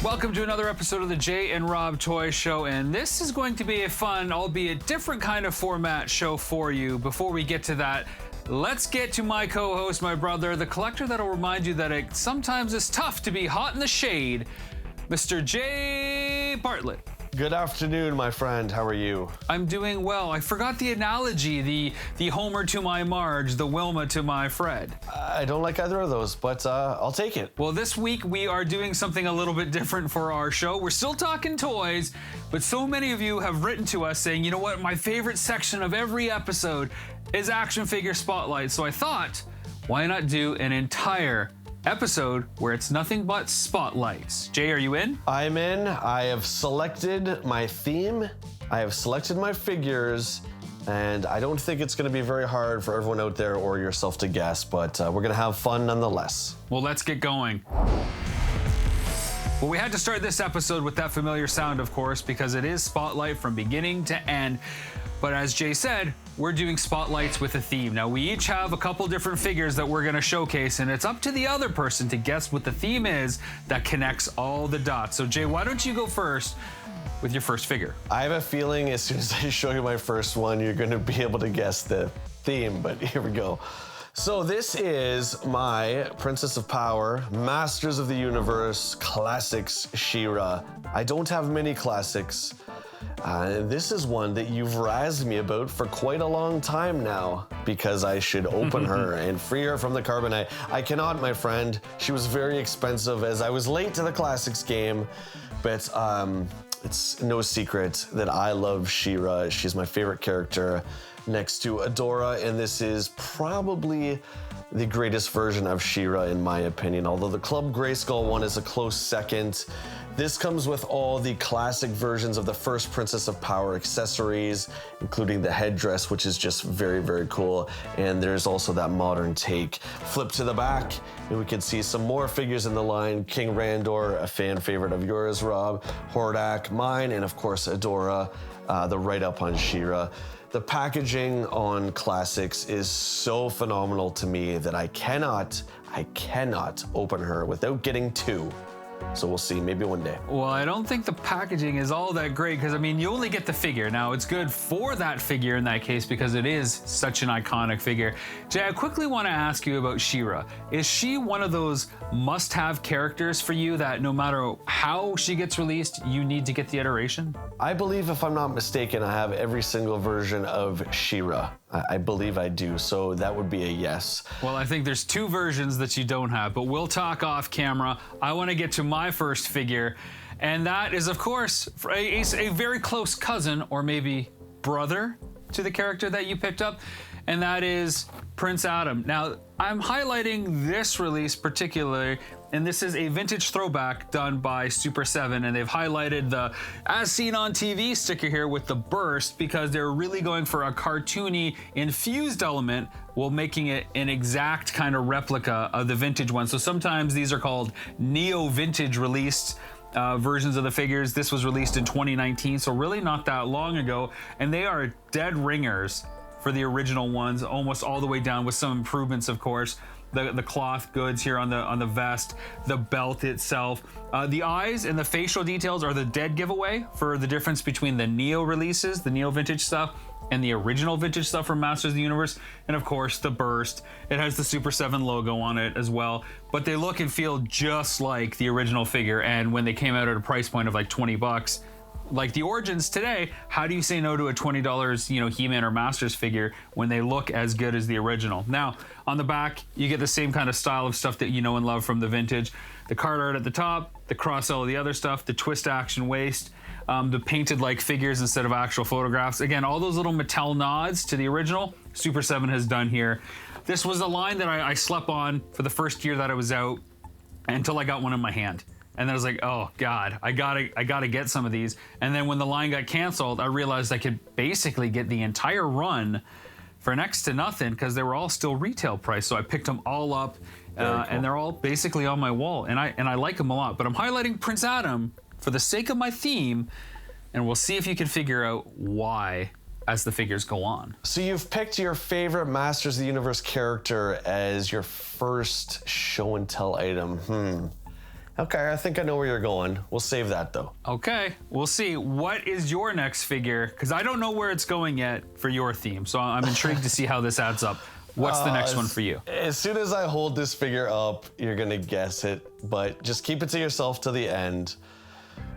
Welcome to another episode of the Jay and Rob Toy Show, and this is going to be a fun, albeit different kind of format show for you. Before we get to that, let's get to my co-host, my brother, the collector that'll remind you that it sometimes is tough to be hot in the shade, Mr. Jay Bartlett. Good afternoon, my friend. How are you? I'm doing well. I forgot the analogy, the Homer to my Marge, the Wilma to my Fred. I don't like either of those, but I'll take it. Well, this week we are doing something a little bit different for our show. We're still talking toys, but so many of you have written to us saying, you know what, my favorite section of every episode is action figure spotlight. So I thought, why not do an entire episode where it's nothing but spotlights. Jay, are you in? I'm in. I have selected my theme. I have selected my figures, and I don't think it's going to be very hard for everyone out there or yourself to guess, but we're going to have fun nonetheless. Well, let's get going. Well, we had to start this episode with that familiar sound, of course, because it is spotlight from beginning to end. But as Jay said, we're doing spotlights with a theme. Now, we each have a couple different figures that we're gonna showcase, and it's up to the other person to guess what the theme is that connects all the dots. So Jay, why don't you go first with your first figure? I have a feeling as soon as I show you my first one, you're gonna be able to guess the theme, but here we go. So this is my Princess of Power, Masters of the Universe, Classics She-Ra. I don't have many classics. This is one that you've razzed me about for quite a long time now, because I should open her and free her from the carbonite. I cannot, my friend. She was very expensive as I was late to the Classics game, but it's no secret that I love She-Ra. She's my favorite character next to Adora, and this is probably the greatest version of She-Ra in my opinion, although the Club Grayskull one is a close second. This comes with all the classic versions of the first Princess of Power accessories, including the headdress, which is just very, very cool. And there's also that modern take. Flip to the back, and we can see some more figures in the line. King Randor, a fan favorite of yours, Rob. Hordak, mine, and of course, Adora, the write-up on She-Ra. The packaging on Classics is so phenomenal to me that I cannot open her without getting two. So we'll see, maybe one day. Well, I don't think the packaging is all that great because, I mean, you only get the figure. Now, it's good for that figure in that case because it is such an iconic figure. Jay, I quickly want to ask you about She-Ra. Is she one of those must-have characters for you that no matter how she gets released, you need to get the iteration? I believe, if I'm not mistaken, I have every single version of She-Ra. I believe I do, so that would be a yes. Well, I think there's two versions that you don't have, but we'll talk off camera. I want to get to my first figure, and that is, of course, a very close cousin, or maybe brother, to the character that you picked up, and that is Prince Adam. Now, I'm highlighting this release particularly, and this is a vintage throwback done by Super 7, and they've highlighted the As Seen on TV sticker here with the burst because they're really going for a cartoony infused element while making it an exact kind of replica of the vintage one. So sometimes these are called neo-vintage released versions of the figures. This was released in 2019, so really not that long ago, and they are dead ringers for the original ones, almost all the way down with some improvements, of course. The cloth goods here on the vest, the belt itself. The eyes and the facial details are the dead giveaway for the difference between the Neo releases, the Neo vintage stuff, and the original vintage stuff from Masters of the Universe. And of course, the burst. It has the Super 7 logo on it as well. But they look and feel just like the original figure. And when they came out at a price point of like 20 bucks, like the Origins today, how do you say no to a $20, HeMan or Masters figure when they look as good as the original? Now, on the back, you get the same kind of style of stuff that you know and love from the vintage. The card art at the top, the cross-sell of the other stuff, the twist action waist, the painted like figures instead of actual photographs. Again, all those little Mattel nods to the original, Super 7 has done here. This was a line that I slept on for the first year that I was out until I got one in my hand. And then I was like, oh God, I gotta get some of these. And then when the line got canceled, I realized I could basically get the entire run for next to nothing because they were all still retail price. So I picked them all up, cool. And they're all basically on my wall, and I like them a lot. But I'm highlighting Prince Adam for the sake of my theme, and we'll see if you can figure out why as the figures go on. So you've picked your favorite Masters of the Universe character as your first show and tell item. Okay, I think I know where you're going. We'll save that though. Okay, we'll see. What is your next figure? Because I don't know where it's going yet for your theme, so I'm intrigued to see how this adds up. What's the next one for you? As soon as I hold this figure up, you're gonna guess it, but just keep it to yourself to the end.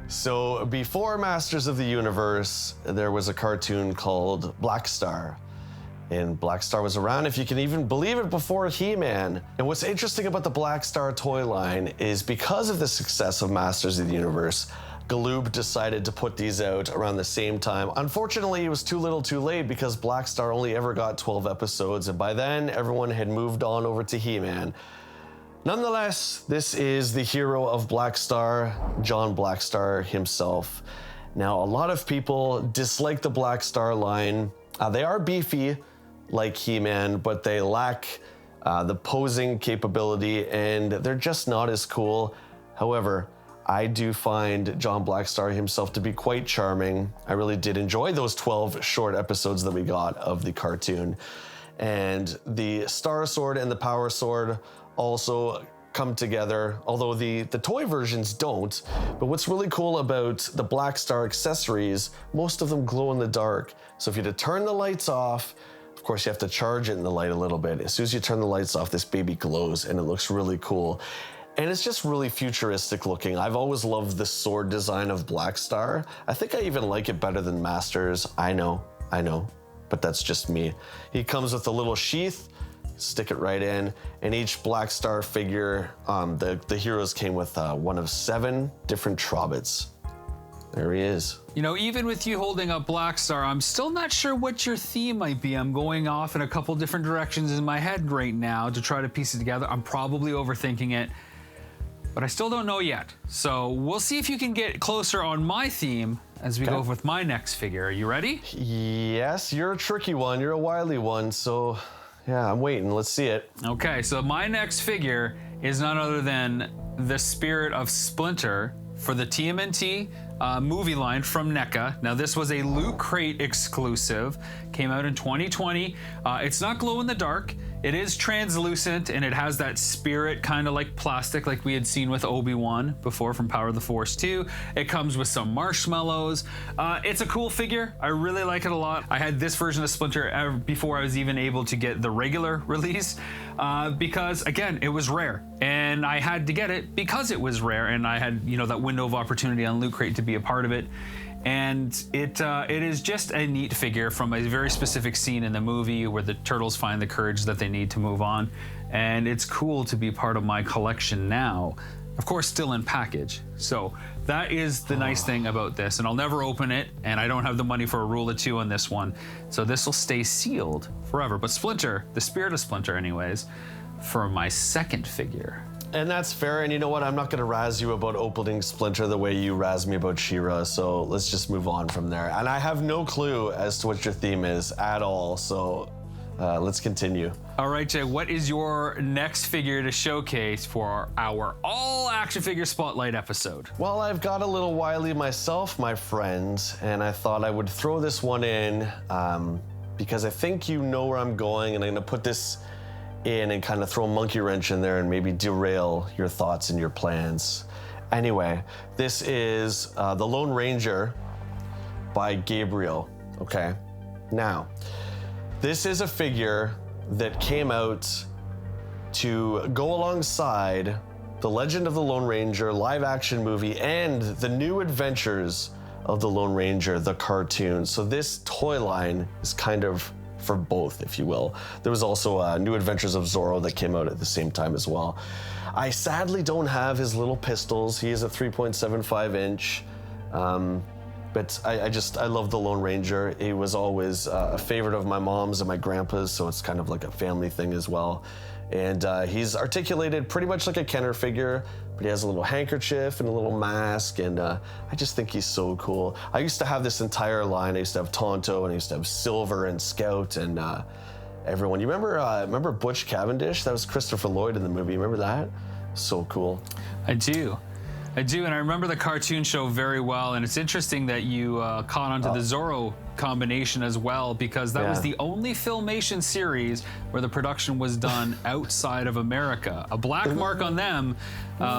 So before Masters of the Universe, there was a cartoon called Black Star. And Black Star was around, if you can even believe it, before HeMan. And what's interesting about the Black Star toy line is because of the success of Masters of the Universe, Galoob decided to put these out around the same time. Unfortunately, it was too little too late because Black Star only ever got 12 episodes, and by then everyone had moved on over to HeMan. Nonetheless, this is the hero of Black Star, John Blackstar himself. Now, a lot of people dislike the Black Star line. They are beefy like HeMan, but they lack the posing capability and they're just not as cool. However, I do find John Blackstar himself to be quite charming. I really did enjoy those 12 short episodes that we got of the cartoon. And the Star Sword and the Power Sword also come together, although the toy versions don't. But what's really cool about the Black Star accessories, most of them glow in the dark. So if you had to turn the lights off, of course you have to charge it in the light a little bit. As soon as you turn the lights off, this baby glows and it looks really cool. And it's just really futuristic looking. I've always loved the sword design of Black Star. I think I even like it better than Masters. I know, but that's just me. He comes with a little sheath, stick it right in, and each Black Star figure, the heroes came with one of 7 different Trobbits. There he is. You know, even with you holding up Black Star, I'm still not sure what your theme might be. I'm going off in a couple different directions in my head right now to try to piece it together. I'm probably overthinking it, but I still don't know yet. So we'll see if you can get closer on my theme as we go with my next figure. Are you ready? Yes, you're a tricky one. You're a wily one, so yeah, I'm waiting. Let's see it. Okay, so my next figure is none other than the spirit of Splinter for the TMNT movie line from NECA. Now, this was a Loot Crate exclusive, came out in 2020. It's not glow in the dark. It is translucent and it has that spirit kind of like plastic like we had seen with Obi-Wan before from Power of the Force 2. It comes with some marshmallows. It's a cool figure. I really like it a lot. I had this version of Splinter before I was even able to get the regular release because, again, it was rare. And I had to get it because it was rare and I had, you know, that window of opportunity on Loot Crate to be a part of it. And it is just a neat figure from a very specific scene in the movie where the turtles find the courage that they need to move on. And it's cool to be part of my collection now. Of course, still in package. So that is the nice thing about this. And I'll never open it, and I don't have the money for a rule of 2 on this one. So this will stay sealed forever. But Splinter, the spirit of Splinter anyways, for my second figure. And that's fair, and you know what? I'm not gonna razz you about opening Splinter the way you razz me about She-Ra, so let's just move on from there. And I have no clue as to what your theme is at all, so let's continue. All right, Jay, what is your next figure to showcase for our all action figure spotlight episode? Well, I've got a little wily myself, my friends, and I thought I would throw this one in because I think you know where I'm going, and I'm gonna put this in and kind of throw a monkey wrench in there and maybe derail your thoughts and your plans. Anyway, this is the Lone Ranger by Gabriel, okay? Now, this is a figure that came out to go alongside the Legend of the Lone Ranger live action movie and the New Adventures of the Lone Ranger, the cartoon. So this toy line is kind of for both, if you will. There was also New Adventures of Zorro that came out at the same time as well. I sadly don't have his little pistols. He is a 3.75 inch. But I love the Lone Ranger. He was always a favorite of my mom's and my grandpa's, so it's kind of like a family thing as well. And he's articulated pretty much like a Kenner figure, but he has a little handkerchief and a little mask, and I just think he's so cool. I used to have this entire line. I used to have Tonto, and I used to have Silver and Scout, and everyone. You remember Butch Cavendish? That was Christopher Lloyd in the movie. Remember that? So cool. I do, and I remember the cartoon show very well, and it's interesting that you caught onto the Zorro combination as well, because that was Yeah. the only Filmation series where the production was done outside of America. A black mark on them,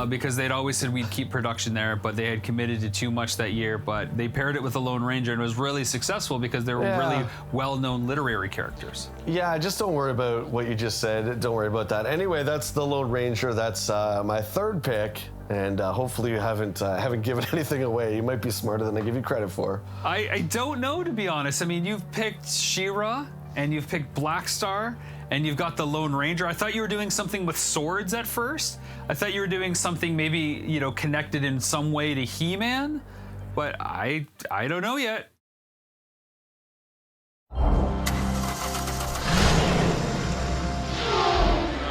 because they'd always said we'd keep production there, but they had committed to too much that year. But they paired it with the Lone Ranger, and it was really successful because they were really well-known literary characters. Yeah, just don't worry about what you just said. Don't worry about that. Anyway, that's the Lone Ranger. That's my third pick, and hopefully you haven't given anything away. You might be smarter than I give you credit for. I don't know, to be honest. I mean, you've picked She-Ra, and you've picked Black Star, and you've got the Lone Ranger. I thought you were doing something with swords at first. I thought you were doing something maybe, you know, connected in some way to He-Man, but I don't know yet.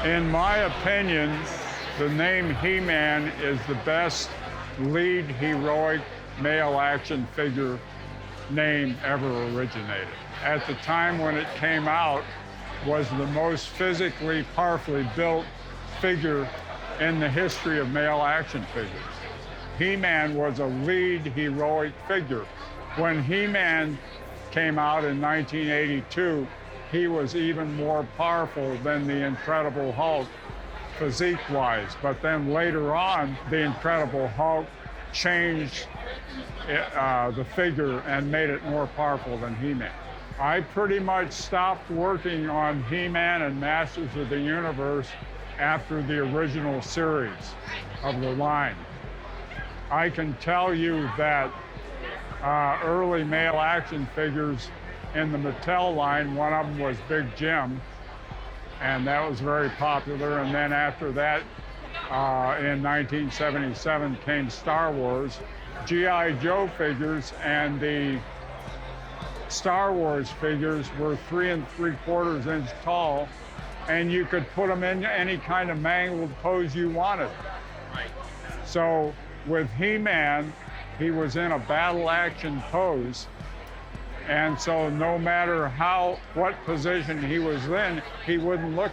In my opinion, the name He-Man is the best lead heroic male action figure name ever originated. At the time when it came out, was the most physically powerfully built figure in the history of male action figures. He-Man was a lead heroic figure. When He-Man came out in 1982, he was even more powerful than the Incredible Hulk physique-wise. But then later on, the Incredible Hulk changed the figure and made it more powerful than He-Man. I pretty much stopped working on He-Man and Masters of the Universe after the original series of the line. I can tell you that early male action figures in the Mattel line, one of them was Big Jim, and that was very popular. And then after that, in 1977 came Star Wars. G.I. Joe figures and the Star Wars figures were 3 3/4 inch tall, and you could put them in any kind of mangled pose you wanted. So with He-Man, he was in a battle action pose, and so no matter what position he was in, he wouldn't look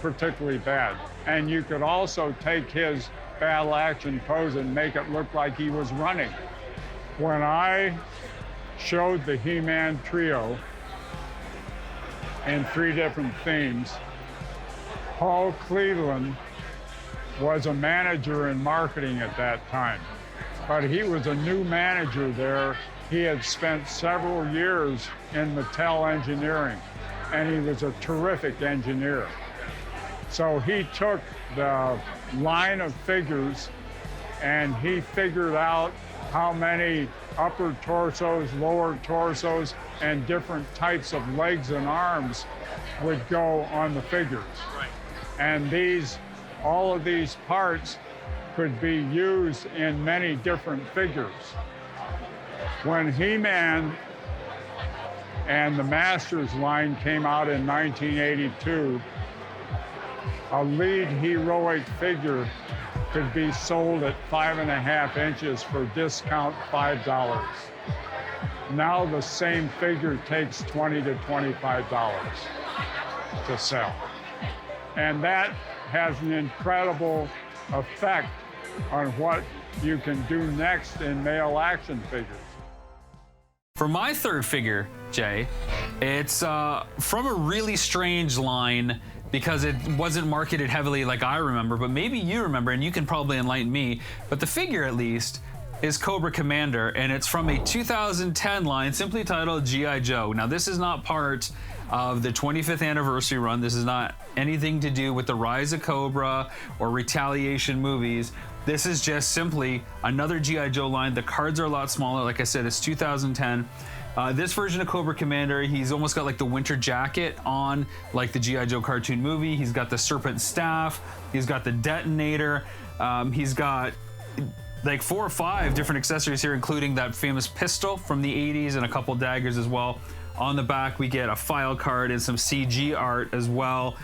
particularly bad. And you could also take his battle action pose and make it look like he was running. When I showed the He-Man trio in 3 different themes, Paul Cleveland was a manager in marketing at that time, but he was a new manager there. He had spent several years in Mattel engineering, and he was a terrific engineer. So he took the line of figures and he figured out how many upper torsos, lower torsos, and different types of legs and arms would go on the figures. And all of these parts could be used in many different figures. When He-Man and the Masters line came out in 1982, a lead heroic figure could be sold at 5.5 inches for discount $5. Now the same figure takes $20 to $25 to sell. And that has an incredible effect on what you can do next in male action figures. For my third figure, Jay, it's from a really strange line because it wasn't marketed heavily like I remember, but maybe you remember, and you can probably enlighten me. But the figure, at least, is Cobra Commander, and it's from a 2010 line simply titled G.I. Joe. Now, this is not part of the 25th anniversary run. This is not anything to do with the Rise of Cobra or Retaliation movies. This is just simply another G.I. Joe line. The cards are a lot smaller. Like I said, it's 2010. This version of Cobra Commander, he's almost got like the winter jacket on, like the G.I. Joe cartoon movie. He's got the serpent staff. He's got the detonator. He's got like 4 or 5 different accessories here, including that famous pistol from the 80s and a couple daggers as well. On the back, we get a file card and some CG art as well.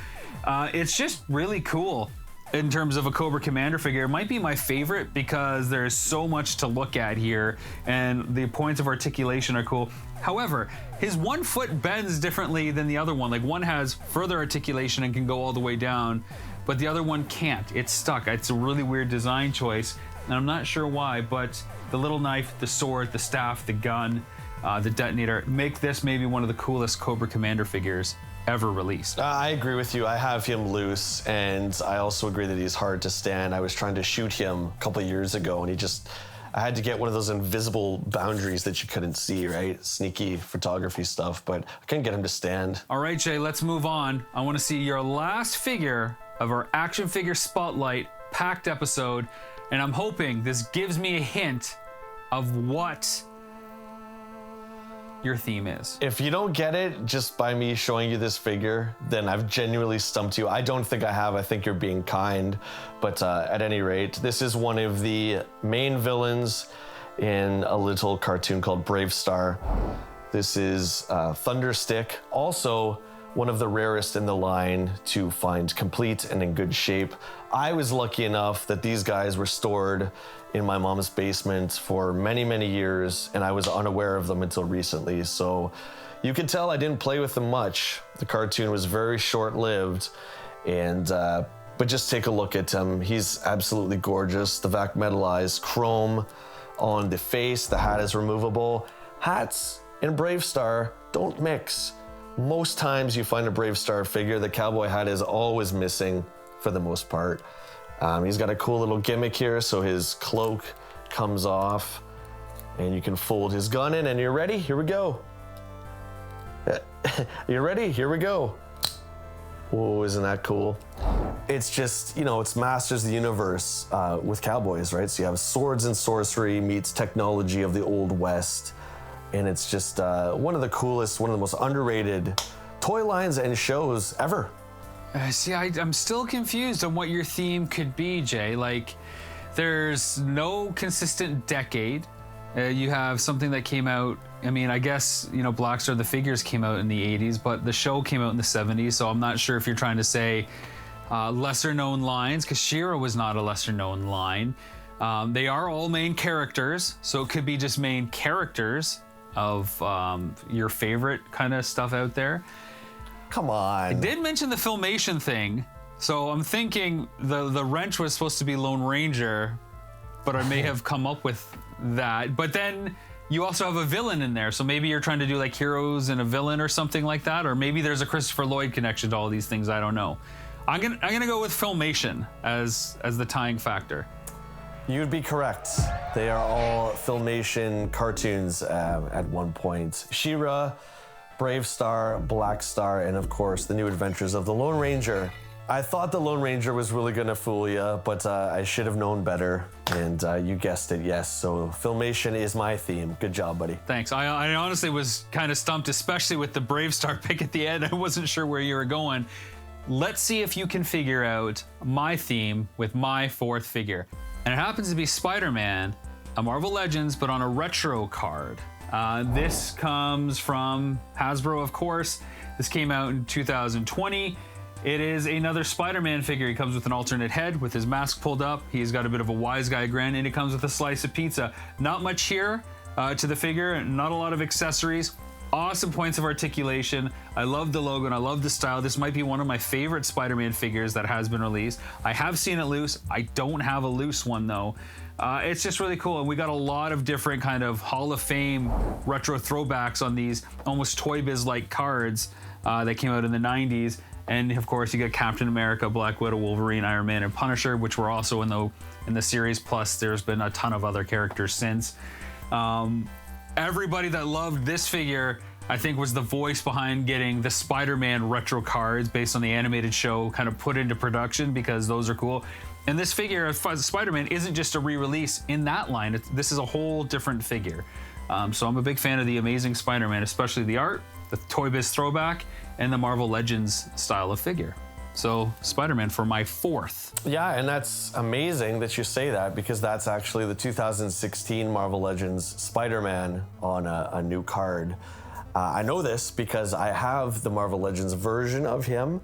It's just really cool in terms of a Cobra Commander figure. It might be my favorite because there's so much to look at here and the points of articulation are cool. However, his one foot bends differently than the other one. Like, one has further articulation and can go all the way down, but the other one can't. It's stuck. It's a really weird design choice, and I'm not sure why, but the little knife, the sword, the staff, the gun, the detonator, make this maybe one of the coolest Cobra Commander figures ever released. I agree with you. I have him loose, and I also agree that he's hard to stand. I was trying to shoot him a couple of years ago, and I had to get one of those invisible boundaries that you couldn't see, right? Sneaky photography stuff, but I couldn't get him to stand. All right, Jay, let's move on. I want to see your last figure of our action figure spotlight packed episode, and I'm hoping this gives me a hint of what your theme is. If you don't get it just by me showing you this figure, then I've genuinely stumped you. I don't think I have. I think you're being kind. But at any rate, this is one of the main villains in a little cartoon called Brave Star. This is Thunderstick, also one of the rarest in the line to find complete and in good shape. I was lucky enough that these guys were stored in my mom's basement for many, many years, and I was unaware of them until recently. So you can tell I didn't play with them much. The cartoon was very short-lived, and but just take a look at him. He's absolutely gorgeous. The vac metalized chrome on the face. The hat is removable. Hats in Brave Star don't mix. Most times you find a Brave Star figure, the cowboy hat is always missing for the most part. He's got a cool little gimmick here, so his cloak comes off and you can fold his gun in, and you're ready? Here we go. You're ready? Here we go. Whoa, isn't that cool? It's just, it's Masters of the Universe with cowboys, right? So you have swords and sorcery meets technology of the Old West. And it's just one of the coolest, one of the most underrated toy lines and shows ever. See, I'm still confused on what your theme could be, Jay. Like, there's no consistent decade. You have something that came out, I guess, Black Star, the figures came out in the 80s, but the show came out in the 70s, so I'm not sure if you're trying to say lesser known lines, because She-Ra was not a lesser known line. They are all main characters, so it could be just main characters of your favorite kind of stuff out there. Come on. I did mention the Filmation thing, so I'm thinking the wrench was supposed to be Lone Ranger, but I may have come up with that. But then you also have a villain in there, so maybe you're trying to do like heroes and a villain or something like that, or maybe there's a Christopher Lloyd connection to all these things. I don't know. I'm gonna go with Filmation as the tying factor. You'd be correct. They are all Filmation cartoons at one point. She-Ra, Brave Star, Black Star, and of course, the New Adventures of the Lone Ranger. I thought the Lone Ranger was really gonna fool you, but I should have known better, and you guessed it, yes. So Filmation is my theme. Good job, buddy. Thanks. I honestly was kind of stumped, especially with the Brave Star pick at the end. I wasn't sure where you were going. Let's see if you can figure out my theme with my fourth figure. And it happens to be Spider-Man, a Marvel Legends, but on a retro card. This comes from Hasbro, of course. This came out in 2020. It is another Spider-Man figure. He comes with an alternate head with his mask pulled up. He's got a bit of a wise guy grin, and it comes with a slice of pizza. Not much here to the figure, not a lot of accessories. Awesome points of articulation. I love the logo and I love the style. This might be one of my favorite Spider-Man figures that has been released. I have seen it loose. I don't have a loose one though. It's just really cool, and we got a lot of different kind of Hall of Fame retro throwbacks on these almost Toy Biz-like cards that came out in the 90s. And of course, you got Captain America, Black Widow, Wolverine, Iron Man, and Punisher, which were also in the series. Plus, there's been a ton of other characters since. Everybody that loved this figure, I think, was the voice behind getting the Spider-Man retro cards based on the animated show kind of put into production, because those are cool. And this figure of Spider-Man isn't just a re-release in that line. This is a whole different figure. So I'm a big fan of the Amazing Spider-Man, especially the art, the Toy Biz throwback, and the Marvel Legends style of figure. So Spider-Man for my fourth. Yeah, and that's amazing that you say that, because that's actually the 2016 Marvel Legends Spider-Man on a new card. I know this because I have the Marvel Legends version of him,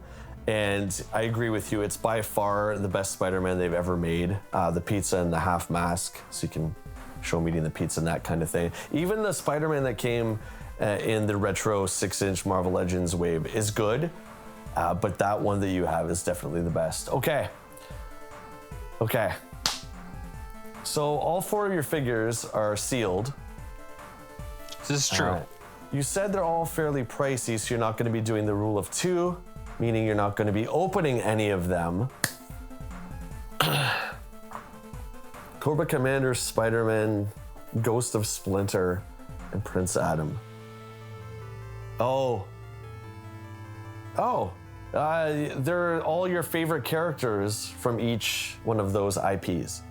and I agree with you. It's by far the best Spider-Man they've ever made. The pizza and the half mask, so you can show him eating the pizza and that kind of thing. Even the Spider-Man that came in the retro 6-inch Marvel Legends wave is good, but that one that you have is definitely the best. Okay. So all four of your figures are sealed. This is true. All right. You said they're all fairly pricey, so you're not going to be doing the rule of 2, meaning you're not going to be opening any of them. Cobra Commander, SpiderMan, Ghost of Splinter, and Prince Adam. They're all your favorite characters from each one of those IPs.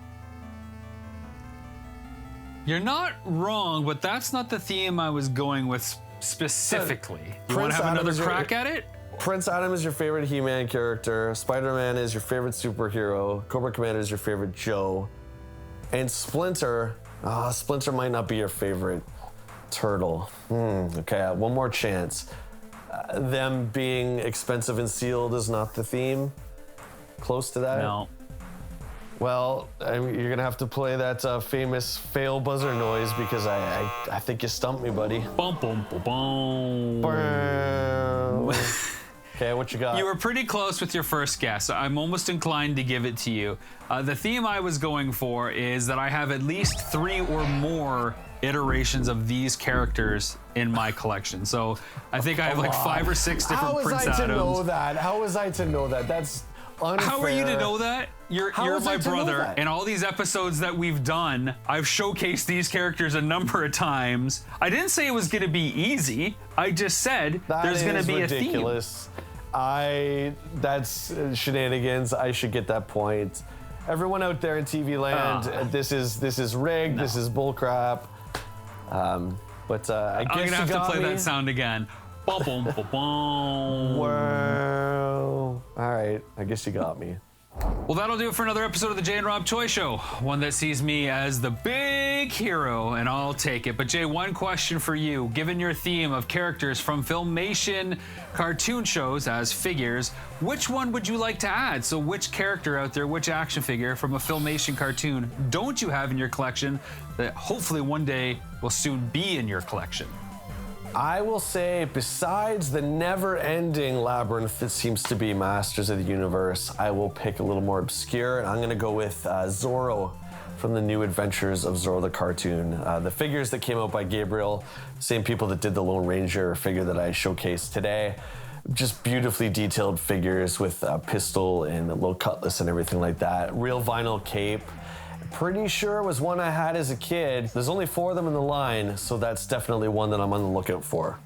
You're not wrong, but that's not the theme I was going with specifically. You want to have another crack at it? Prince Adam is your favorite HeMan character. Spider-Man is your favorite superhero. Cobra Commander is your favorite Joe. And Splinter, Splinter might not be your favorite turtle. Okay, one more chance. Them being expensive and sealed is not the theme. Close to that? No. Well, you're gonna have to play that famous fail buzzer noise because I think you stumped me, buddy. Bum, bum, bum, bum. Okay, what you got? You were pretty close with your first guess. I'm almost inclined to give it to you. The theme I was going for is that I have at least 3 or more iterations of these characters in my collection. So I think I have like 5 or 6 different Prince Adams. How was I to know that? How was I to know that? That's unfair. How are you to know that? You're my brother, and all these episodes that we've done, I've showcased these characters a number of times. I didn't say it was going to be easy. I just said there's going to be ridiculous. A theme. That's shenanigans. I should get that point. Everyone out there in TV land, this is rigged. No. This is bullcrap. But I guess I'm gonna have to play me. that sound again. Boom, boom, boom, boom. Wow. All right, I guess you got me. Well, that'll do it for another episode of the Jay and Rob Toy Show. One that sees me as the big hero, and I'll take it. But Jay, one question for you. Given your theme of characters from Filmation cartoon shows as figures, which one would you like to add? So which character out there, which action figure from a Filmation cartoon don't you have in your collection that hopefully one day will soon be in your collection? I will say, besides the never-ending labyrinth that seems to be Masters of the Universe, I will pick a little more obscure, and I'm going to go with Zorro from the New Adventures of Zorro the cartoon. The figures that came out by Gabriel, same people that did the Lone Ranger figure that I showcased today. Just beautifully detailed figures with a pistol and a little cutlass and everything like that. Real vinyl cape. Pretty sure it was one I had as a kid. There's only 4 of them in the line, so that's definitely one that I'm on the lookout for.